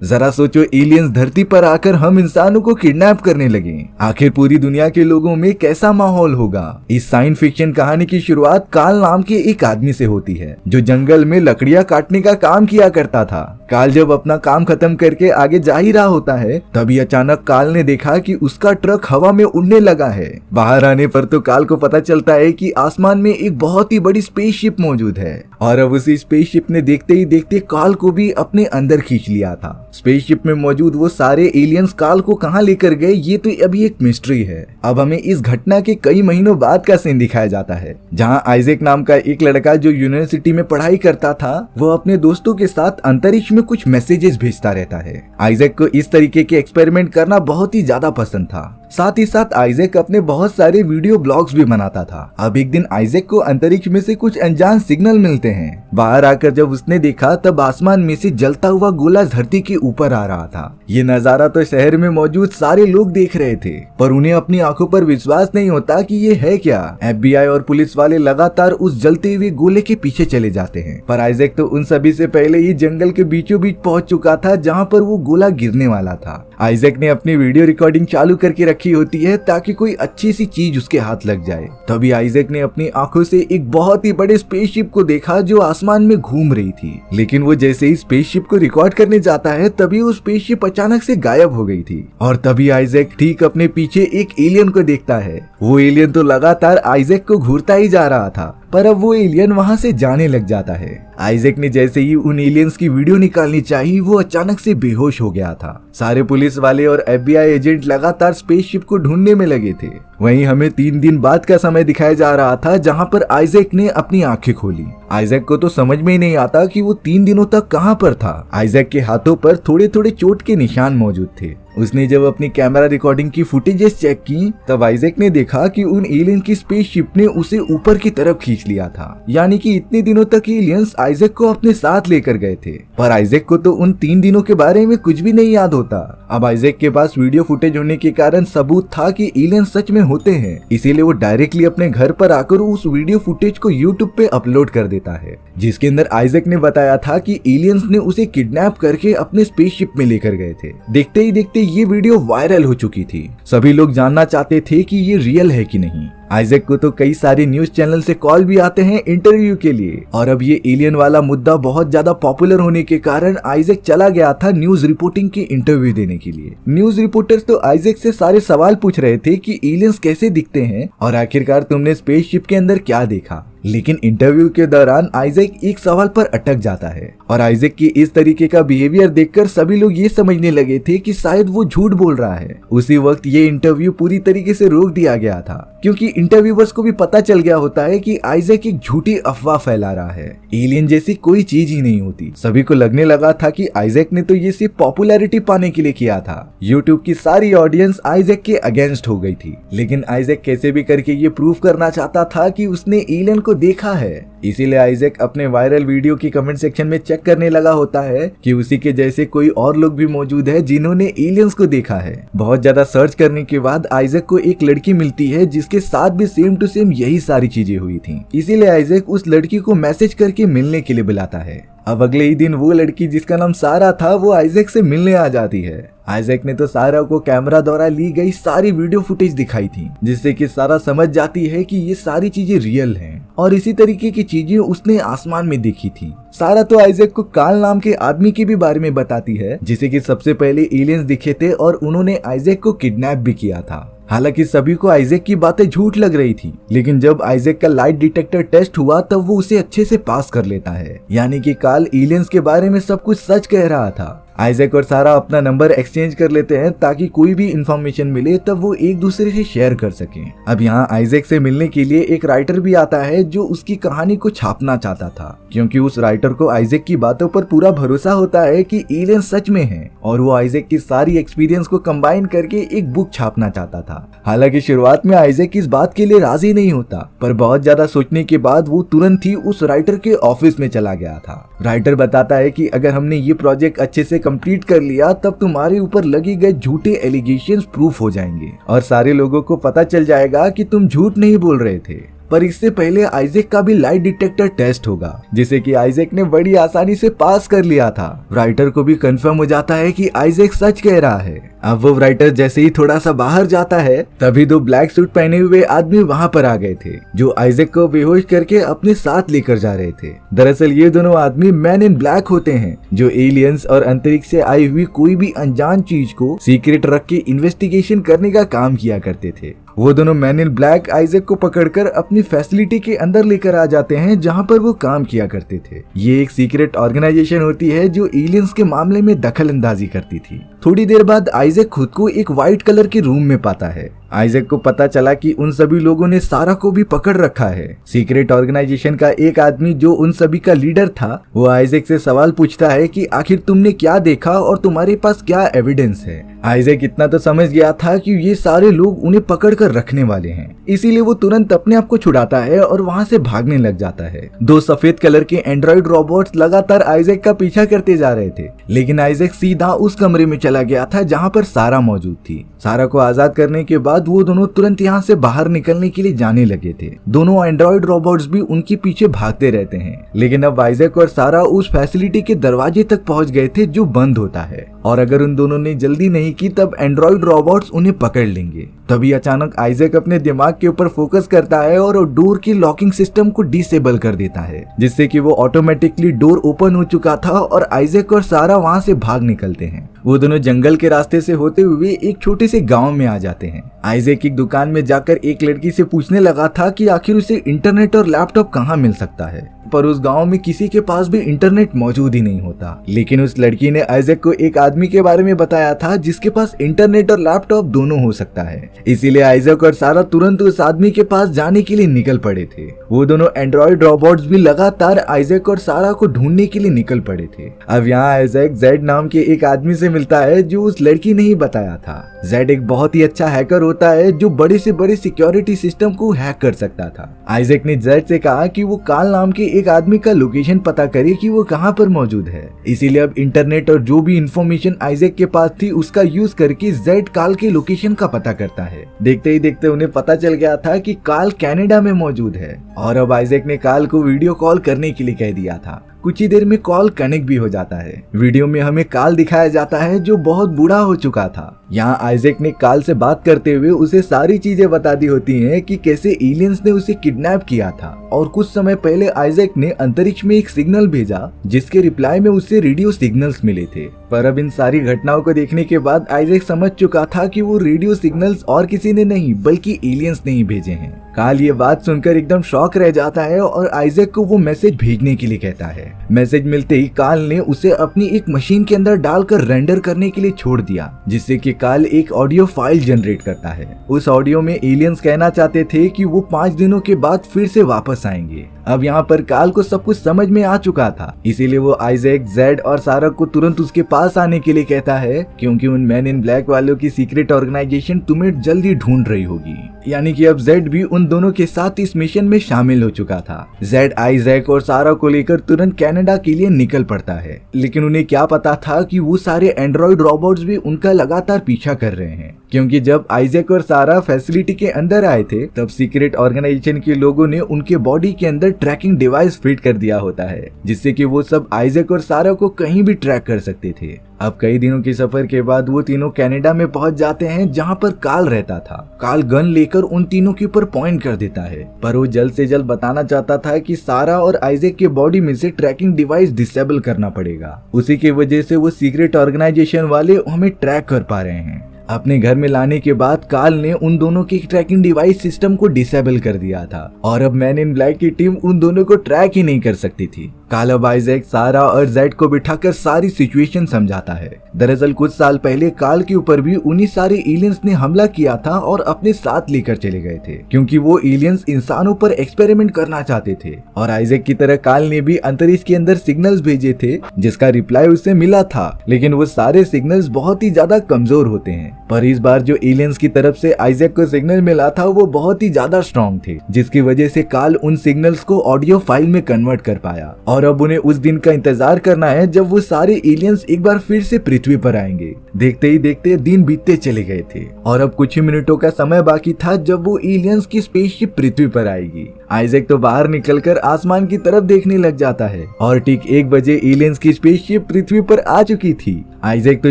जरा सोचो, एलियंस धरती पर आकर हम इंसानों को किडनैप करने लगे, आखिर पूरी दुनिया के लोगों में कैसा माहौल होगा। इस साइंस फिक्शन कहानी की शुरुआत काल नाम के एक आदमी से होती है जो जंगल में लकड़ियां काटने का काम किया करता था। काल जब अपना काम खत्म करके आगे जा ही रहा होता है, तभी अचानक काल ने देखा कि उसका ट्रक हवा में उड़ने लगा है। बाहर आने पर तो काल को पता चलता है कि आसमान में एक बहुत ही बड़ी स्पेसशिप मौजूद है और अब उसी स्पेसशिप ने देखते ही देखते काल को भी अपने अंदर खींच लिया था। स्पेसशिप में मौजूद वो सारे एलियंस काल को कहां लेकर गए, ये तो अभी एक मिस्ट्री है। अब हमें इस घटना के कई महीनों बाद का सीन दिखाया जाता है, जहां आइजैक नाम का एक लड़का जो यूनिवर्सिटी में पढ़ाई करता था, वो अपने दोस्तों के साथ अंतरिक्ष में कुछ मैसेजेस भेजता रहता है। आइजैक को इस तरीके के एक्सपेरिमेंट करना बहुत ही ज्यादा पसंद था। साथ ही साथ आइजैक अपने बहुत सारे वीडियो ब्लॉग्स भी बनाता था। अब एक दिन आइजैक को अंतरिक्ष में से कुछ अनजान सिग्नल मिलते हैं। बाहर आकर जब उसने देखा, तब आसमान में से जलता हुआ गोला धरती के ऊपर आ रहा था। ये नजारा तो शहर में मौजूद सारे लोग देख रहे थे, पर उन्हें अपनी आंखों पर विश्वास नहीं होता कि ये है क्या। FBI और पुलिस वाले लगातार उस जलते हुए गोले के पीछे चले जाते हैं, पर आइजैक तो उन सभी से पहले ही जंगल के बीचों बीच पहुंच चुका था जहां पर वो गोला गिरने वाला था। आइजैक ने अपनी वीडियो रिकॉर्डिंग चालू करके रखी होती है ताकि कोई अच्छी सी चीज उसके हाथ लग जाए। तभी आइजैक ने अपनी आंखों से एक बहुत ही बड़े स्पेसशिप को देखा जो आसमान में घूम रही थी। लेकिन वो जैसे ही स्पेसशिप को रिकॉर्ड करने जाता है, तभी वो स्पेसशिप अचानक से गायब हो गई थी और तभी आइजैक ठीक अपने पीछे एक एलियन को देखता है। वो एलियन तो लगातार आइजैक को घूरता ही जा रहा था, पर अब वो एलियन वहां से जाने लग जाता है। आइजैक ने जैसे ही उन एलियंस की वीडियो निकालनी चाहिए, वो अचानक से बेहोश हो गया था। सारे पुलिस वाले और FBI एजेंट लगातार स्पेसशिप को ढूंढने में लगे थे। वहीं हमें 3 दिन बाद का समय दिखाया जा रहा था, जहां पर आइजैक ने अपनी आंखें खोली। आइजैक को तो समझ में ही नहीं आता कि वो 3 दिनों तक कहां पर था। आइजैक के हाथों पर थोड़े थोड़े चोट के निशान मौजूद थे। उसने जब अपनी कैमरा रिकॉर्डिंग की फुटेजेस चेक की, तब आइजैक ने देखा कि उन एलियन की स्पेसशिप ने उसे ऊपर की तरफ खींच लिया था। यानी कि इतने दिनों तक एलियंस आइजैक को अपने साथ लेकर गए थे, पर आइजैक को तो उन 3 दिनों के बारे में कुछ भी नहीं याद होता। अब आइजैक के पास वीडियो फुटेज होने के कारण सबूत था कि एलियंस सच में होते हैं, इसीलिए वो डायरेक्टली अपने घर पर आकर उस वीडियो फुटेज को यूट्यूब पे अपलोड कर देता है, जिसके अंदर आइजैक ने बताया था कि एलियंस ने उसे किडनैप करके अपने स्पेसशिप में लेकर गए थे। देखते ही देखते ये वीडियो वायरल हो चुकी थी। सभी लोग जानना चाहते थे कि ये रियल है कि नहीं। आइजैक को तो कई सारे न्यूज चैनल से कॉल भी आते हैं इंटरव्यू के लिए, और अब ये एलियन वाला मुद्दा बहुत ज्यादा पॉपुलर होने के कारण आइजैक चला गया था न्यूज रिपोर्टिंग की इंटरव्यू देने के लिए। न्यूज रिपोर्टर्स तो आइजैक से सारे सवाल पूछ रहे थे कि एलियंस कैसे दिखते हैं और आखिरकार तुमने स्पेसशिप के अंदर क्या देखा। लेकिन इंटरव्यू के दौरान आइजैक एक सवाल पर अटक जाता है और आइजैक की इस तरीके का बिहेवियर देखकर सभी लोग ये समझने लगे थे कि शायद वो झूठ बोल रहा है। उसी वक्त ये इंटरव्यू पूरी तरीके से रोक दिया गया था, क्योंकि इंटरव्यूअर्स को भी पता चल गया होता है कि आइजैक एक झूठी अफवाह फैला रहा है। एलियन जैसी कोई चीज ही नहीं होती। सभी को लगने लगा था कि आइजैक ने तो ये सिर्फ पॉपुलैरिटी पाने के लिए किया था। यूट्यूब की सारी ऑडियंस आइजैक के अगेंस्ट हो गई थी, लेकिन आइजैक कैसे भी करके ये प्रूव करना चाहता था कि उसने एलियन को देखा है। इसीलिए आइजैक अपने वायरल वीडियो की कमेंट सेक्शन में चेक करने लगा होता है कि उसी के जैसे कोई और लोग भी मौजूद है जिन्होंने एलियंस को देखा है। बहुत ज्यादा सर्च करने के बाद आइजैक को एक लड़की मिलती है जिसके साथ भी सेम टू सेम यही सारी चीजें हुई थी। इसीलिए आइजैक उस लड़की को मैसेज करके मिलने के लिए बुलाता है। अब अगले ही दिन वो लड़की जिसका नाम सारा था, वो आइजैक से मिलने आ जाती है। आइजैक ने तो सारा को कैमरा द्वारा ली गई सारी वीडियो फुटेज दिखाई थी, जिससे कि सारा समझ जाती है कि ये सारी चीजें रियल हैं और इसी तरीके की चीजें उसने आसमान में देखी थी। सारा तो आइजैक को काल नाम के आदमी के भी बारे में बताती है, जिसे कि सबसे पहले एलियंस दिखे थे और उन्होंने आइजैक को किडनैप भी किया था। हालांकि सभी को आइजैक की बातें झूठ लग रही थी, लेकिन जब आइजैक का लाइट डिटेक्टर टेस्ट हुआ तब वो उसे अच्छे से पास कर लेता है। यानी कि काल एलियंस के बारे में सब कुछ सच कह रहा था। आइजैक और सारा अपना नंबर एक्सचेंज कर लेते हैं ताकि कोई भी इंफॉर्मेशन मिले तब वो एक दूसरे से शेयर कर सकें। अब यहाँ आइजैक से मिलने के लिए एक राइटर भी आता है जो उसकी कहानी को छापना चाहता था, क्योंकि उस राइटर को आइजैक की बातों पर पूरा भरोसा होता है कि एलियन सच में है और वो आइजैक की सारी एक्सपीरियंस को कंबाइन करके एक बुक छापना चाहता था। हालांकि शुरुआत में आइजैक इस बात के लिए राजी नहीं होता, पर बहुत ज्यादा सोचने के बाद वो तुरंत ही उस राइटर के ऑफिस में चला गया था। राइटर बताता है कि अगर हमने ये प्रोजेक्ट अच्छे से कंप्लीट कर लिया तब तुम्हारे ऊपर लगे गए झूठे एलिगेशंस प्रूफ हो जाएंगे और सारे लोगों को पता चल जाएगा कि तुम झूठ नहीं बोल रहे थे। पर इससे पहले आइजैक का भी लाइट डिटेक्टर टेस्ट होगा, जिसे कि आइजैक ने बड़ी आसानी से पास कर लिया था। राइटर को भी कंफर्म हो जाता है कि आइजैक सच कह रहा है। अब वो राइटर जैसे ही थोड़ा सा बाहर जाता है, तभी दो ब्लैक सूट पहने हुए आदमी वहाँ पर आ गए थे, जो आइजैक को बेहोश करके अपने साथ लेकर जा रहे थे। दरअसल ये दोनों आदमी मैन इन ब्लैक होते हैं, जो एलियंस और अंतरिक्ष से आई हुई कोई भी अनजान चीज को सीक्रेट रख के इन्वेस्टिगेशन करने का काम किया करते थे। वो दोनों मैन इन ब्लैक आइजैक को पकड़कर अपनी फैसिलिटी के अंदर लेकर आ जाते हैं, जहाँ पर वो काम किया करते थे। ये एक सीक्रेट ऑर्गेनाइजेशन होती है जो एलियंस के मामले में दखल अंदाजी करती थी। थोड़ी देर बाद आइजैक खुद को एक व्हाइट कलर के रूम में पाता है। आइजैक को पता चला कि उन सभी लोगों ने सारा को भी पकड़ रखा है। सीक्रेट ऑर्गेनाइजेशन का एक आदमी जो उन सभी का लीडर था, वो आइजैक से सवाल पूछता है कि आखिर तुमने क्या देखा और तुम्हारे पास क्या एविडेंस है। आइजैक इतना तो समझ गया था कि ये सारे लोग उन्हें पकड़ कर रखने वाले हैं, इसीलिए वो तुरंत अपने आप को छुड़ाता है और वहाँ से भागने लग जाता है। दो सफेद कलर के एंड्रॉइड रोबोट्स लगातार आइजैक का पीछा करते जा रहे थे, लेकिन आइजैक सीधा उस कमरे में चला गया था जहाँ पर सारा मौजूद थी। सारा को आजाद करने के बाद वो दोनों तुरंत यहाँ से बाहर निकलने के लिए जाने लगे थे। दोनों एंड्रॉइड रोबोट्स भी उनके पीछे भागते रहते हैं, लेकिन अब आइजैक और सारा उस फैसिलिटी के दरवाजे तक पहुंच गए थे जो बंद होता है, और अगर उन दोनों ने जल्दी नहीं की तब एंड्रॉइड रोबोट्स उन्हें पकड़ लेंगे। तभी अचानक आइजैक अपने दिमाग के ऊपर फोकस करता है और डोर की लॉकिंग सिस्टम को डिसेबल कर देता है, जिससे कि वो ऑटोमेटिकली डोर ओपन हो चुका था और आइजैक और सारा वहां से भाग निकलते हैं। वो दोनों जंगल के रास्ते से होते हुए एक छोटे से गांव में आ जाते हैं। आइजैक एक दुकान में जाकर एक लड़की से पूछने लगा था कि आखिर उसे इंटरनेट और लैपटॉप कहाँ मिल सकता है, पर उस गांव में किसी के पास भी इंटरनेट मौजूद ही नहीं होता। लेकिन उस लड़की ने आइजैक को एक आदमी के बारे में बताया था जिसके पास इंटरनेट और लैपटॉप दोनों हो सकता है, इसीलिए आइजैक और सारा तुरंत उस आदमी के पास जाने के लिए निकल पड़े थे। वो दोनों एंड्रॉइड रोबोट्स भी लगातार आइजैक और सारा को ढूंढने के लिए निकल पड़े थे। अब यहाँ आइजैक जेड नाम के एक आदमी से मिलता है जो उस लड़की ने ही बताया था। जेड एक बहुत ही अच्छा हैकर होता है जो बड़े से बड़े सिक्योरिटी सिस्टम को हैक कर सकता था। आइजैक ने जेड से कहा कि वो काल नाम के एक आदमी का लोकेशन पता करे कि वो कहाँ पर मौजूद है। इसीलिए अब इंटरनेट और जो भी इंफॉर्मेशन आइजैक के पास थी उसका यूज करके जेड काल के लोकेशन का पता करता है। देखते ही देखते उन्हें पता चल गया था कि काल कनाडा में मौजूद है, और अब आइजैक ने काल को वीडियो कॉल करने के लिए कह दिया था। कुछ ही देर में कॉल कनेक्ट भी हो जाता है। वीडियो में हमें काल दिखाया जाता है जो बहुत बूढ़ा हो चुका था। यहाँ आइजैक ने काल से बात करते हुए उसे सारी चीजें बता दी होती हैं कि कैसे एलियंस ने उसे किडनैप किया था, और कुछ समय पहले आइजैक ने अंतरिक्ष में एक सिग्नल भेजा जिसके रिप्लाई में उसे रेडियो सिग्नल्स मिले थे। पर अब इन सारी घटनाओं को देखने के बाद आइजैक समझ चुका था कि वो रेडियो सिग्नल्स और किसी ने नहीं बल्कि एलियंस ने ही भेजे हैं। काल ये बात सुनकर एकदम शॉक रह जाता है और आइजैक को वो मैसेज भेजने के लिए कहता है। मैसेज मिलते ही काल ने उसे अपनी एक मशीन के अंदर डालकर रेंडर करने के लिए छोड़ दिया, जिससे कि काल एक ऑडियो फाइल जनरेट करता है। उस ऑडियो में एलियंस कहना चाहते थे कि वो 5 दिनों के बाद फिर से वापस आएंगे। अब यहाँ पर काल को सब कुछ समझ में आ चुका था, इसीलिए वो आइजैक, जेड और सारा को तुरंत उसके पास आने के लिए कहता है, क्योंकि उन मैन इन ब्लैक वालों की सीक्रेट ऑर्गेनाइजेशन तुम्हें जल्दी ढूंढ रही होगी। यानी कि अब जेड भी उन दोनों के साथ इस मिशन में शामिल हो चुका था। जेड आइजैक और सारा को लेकर तुरंत कनाडा के लिए निकल पड़ता है, लेकिन उन्हें क्या पता था कि वो सारे एंड्रॉइड रोबोट्स भी उनका लगातार पीछा कर रहे हैं, क्योंकि जब आइजैक और सारा फैसिलिटी के अंदर आए थे तब सीक्रेट ऑर्गेनाइजेशन के लोगों ने उनके बॉडी के अंदर ट्रैकिंग डिवाइस फिट कर दिया होता है, जिससे कि वो सब आइजैक और सारा को कहीं भी ट्रैक कर सकते थे। अब कई दिनों के सफर के बाद वो तीनों कनाडा में पहुंच जाते हैं जहां पर काल रहता था। काल गन लेकर उन तीनों के ऊपर पॉइंट कर देता है, पर वो जल्द से जल्द बताना चाहता था कि सारा और आइजैक के बॉडी में से ट्रैकिंग डिवाइस डिसेबल करना पड़ेगा। उसी की वजह से वो सीक्रेट ऑर्गेनाइजेशन वाले हमें ट्रैक कर पा रहे हैं। अपने घर में लाने के बाद काल ने उन दोनों की ट्रैकिंग डिवाइस सिस्टम को डिसेबल कर दिया था, और अब मैन इन ब्लैक की टीम उन दोनों को ट्रैक ही नहीं कर सकती थी। काल अब आइजैक, सारा और जेड को बिठाकर सारी सिचुएशन समझाता है। दरअसल कुछ साल पहले काल के ऊपर भी उन्हीं सारे एलियंस ने हमला किया था और अपने साथ लेकर चले गए थे, क्योंकि वो एलियंस इंसानों पर एक्सपेरिमेंट करना चाहते थे। और आइजैक की तरह काल ने भी अंतरिक्ष के अंदर सिग्नल्स भेजे थे जिसका रिप्लाई उसे मिला था, लेकिन वो सारे सिग्नल्स बहुत ही ज्यादा कमजोर होते हैं। पर इस बार जो एलियंस की तरफ से आइजैक को सिग्नल मिला था वो बहुत ही ज्यादा स्ट्रॉन्ग थे, जिसकी वजह से काल उन सिग्नल्स को ऑडियो फाइल में कन्वर्ट कर पाया। और और अब उन्हें उस दिन का इंतजार करना है जब वो सारे एलियंस एक बार फिर से पृथ्वी पर आएंगे। देखते ही देखते दिन बीतते चले गए थे और अब कुछ ही मिनटों का समय बाकी था जब वो एलियंस की स्पेसशिप पृथ्वी पर आएगी। आइजैक तो बाहर निकलकर आसमान की तरफ देखने लग जाता है और ठीक 1 बजे एलियंस की स्पेसशिप पृथ्वी पर आ चुकी थी। आइजैक तो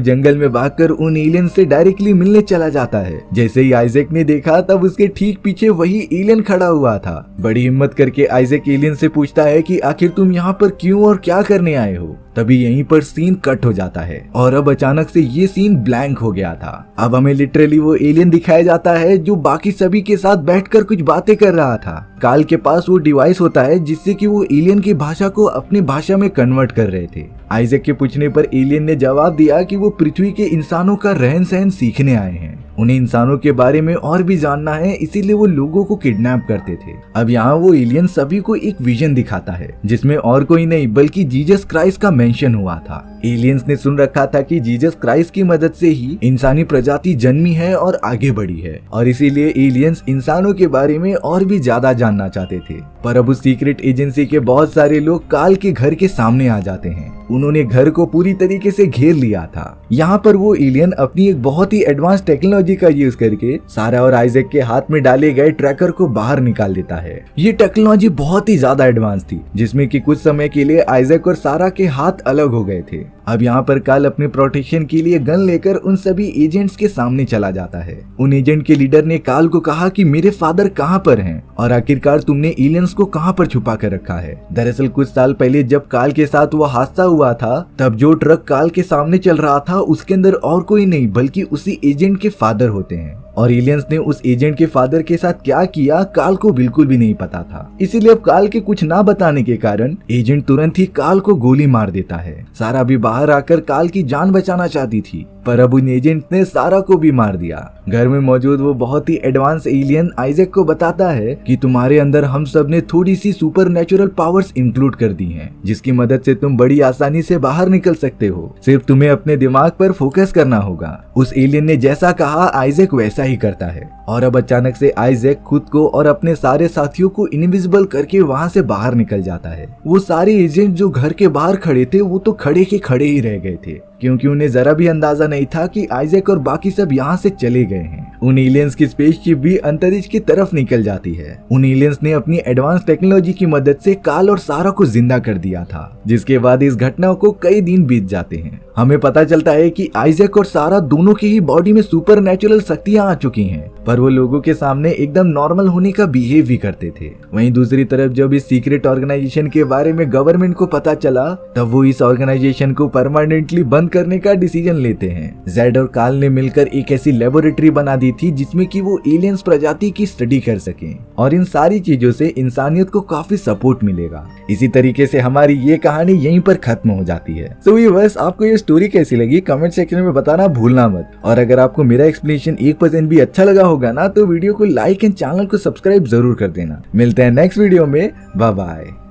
जंगल में भागकर उन एलियंस से डायरेक्टली मिलने चला जाता है। जैसे ही आइजैक ने देखा तब उसके ठीक पीछे वही एलियन खड़ा हुआ था। बड़ी हिम्मत करके आइजैक एलियन से पूछता है कि आखिर तुम यहाँ पर क्यों और क्या करने आए हो। तभी यहीं पर सीन कट हो जाता है और अब अचानक से ये सीन ब्लैंक हो गया था। अब हमें लिटरली वो एलियन दिखाया जाता है जो बाकी सभी के साथ बैठकर कुछ बातें कर रहा था। काल के पास वो डिवाइस होता है जिससे कि वो एलियन की भाषा को अपनी भाषा में कन्वर्ट कर रहे थे। आइजैक के पूछने पर एलियन ने जवाब दिया कि वो पृथ्वी के इंसानों का रहन सहन सीखने आए हैं। उन्हें इंसानों के बारे में और भी जानना है, इसीलिए वो लोगों को किडनैप करते थे। अब यहाँ वो एलियन सभी को एक विजन दिखाता है जिसमें और कोई नहीं बल्कि जीसस क्राइस्ट का मेंशन हुआ था। एलियंस ने सुन रखा था कि जीसस क्राइस्ट की मदद से ही इंसानी प्रजाति जन्मी है और आगे बढ़ी है और इसीलिए एलियंस इंसानों के बारे में और भी ज्यादा जानना चाहते थे। पर अब उस सीक्रेट एजेंसी के बहुत सारे लोग काल के घर के सामने आ जाते हैं। उन्होंने घर को पूरी तरीके से घेर लिया था। यहाँ पर वो एलियन अपनी एक बहुत ही एडवांस टेक्नोलॉजी का यूज करके सारा और आइजैक के हाथ में डाले गए ट्रैकर को बाहर निकाल देता है। ये टेक्नोलॉजी बहुत ही ज्यादा एडवांस थी जिसमें कि कुछ समय के लिए आइजैक और सारा के हाथ अलग हो गए थे। अब यहाँ पर काल अपने प्रोटेक्शन के लिए गन लेकर उन सभी एजेंट्स के सामने चला जाता है। उन एजेंट के लीडर ने काल को कहा कि मेरे फादर कहाँ पर हैं और आखिरकार तुमने एलियंस को कहाँ पर छुपा कर रखा है। दरअसल कुछ साल पहले जब काल के साथ वो हादसा हुआ था तब जो ट्रक काल के सामने चल रहा था उसके अंदर और कोई नहीं बल्कि उसी एजेंट के फादर होते हैं और एलियंस ने उस एजेंट के फादर के साथ क्या किया काल को बिल्कुल भी नहीं पता था। इसीलिए अब काल के कुछ ना बताने के कारण एजेंट तुरंत ही काल को गोली मार देता है। सारा भी बाहर आकर काल की जान बचाना चाहती थी पर अब उन एजेंट ने सारा को भी मार दिया। घर में मौजूद वो बहुत ही एडवांस एलियन आइजैक को बताता है कि तुम्हारे अंदर हम सब ने थोड़ी सी सुपर नेचुरल पावर्स इंक्लूड कर दी हैं जिसकी मदद से तुम बड़ी आसानी से बाहर निकल सकते हो। सिर्फ तुम्हें अपने दिमाग पर फोकस करना होगा। उस एलियन ने जैसा कहा आइजैक वैसा ही करता है और अब अचानक से आइजैक खुद को और अपने सारे साथियों को इनविजिबल करके वहाँ से बाहर निकल जाता है। वो सारे एजेंट जो घर के बाहर खड़े थे वो तो खड़े के खड़े ही रह गए थे क्योंकि उन्हें जरा भी अंदाजा नहीं था कि आइजैक और बाकी सब यहाँ से चले गए हैं। उन एलियंस की स्पेसशिप भी अंतरिक्ष की तरफ निकल जाती है। उन एलियंस ने अपनी एडवांस टेक्नोलॉजी की मदद से काल और सारा को जिंदा कर दिया था जिसके बाद इस घटना को कई दिन बीत जाते हैं। हमें पता चलता है कि आइजैक और सारा दोनों की ही बॉडी में सुपर नेचुरल शक्तियां आ चुकी हैं पर वो लोगों के सामने एकदम नॉर्मल होने का बिहेव भी करते थे। वहीं दूसरी तरफ जब इस सीक्रेट ऑर्गेनाइजेशन के बारे में गवर्नमेंट को पता चला तब वो इस ऑर्गेनाइजेशन को परमानेंटली बंद करने का डिसीजन लेते हैं। जेड और काल ने मिलकर एक ऐसी लेबोरेटरी बना दी थी जिसमें कि वो एलियंस प्रजाति की स्टडी कर सकें और इन सारी चीजों से इंसानियत को काफी सपोर्ट मिलेगा। इसी तरीके से हमारी ये कहानी यहीं पर खत्म हो जाती है। तो व्यूअर्स, आपको ये स्टोरी कैसी लगी कमेंट सेक्शन में बताना भूलना मत और अगर आपको मेरा एक्सप्लेनेशन 1% भी अच्छा लगा होगा ना तो वीडियो को लाइक एंड चैनल को सब्सक्राइब जरूर कर देना। मिलते हैं नेक्स्ट वीडियो में। Bye bye.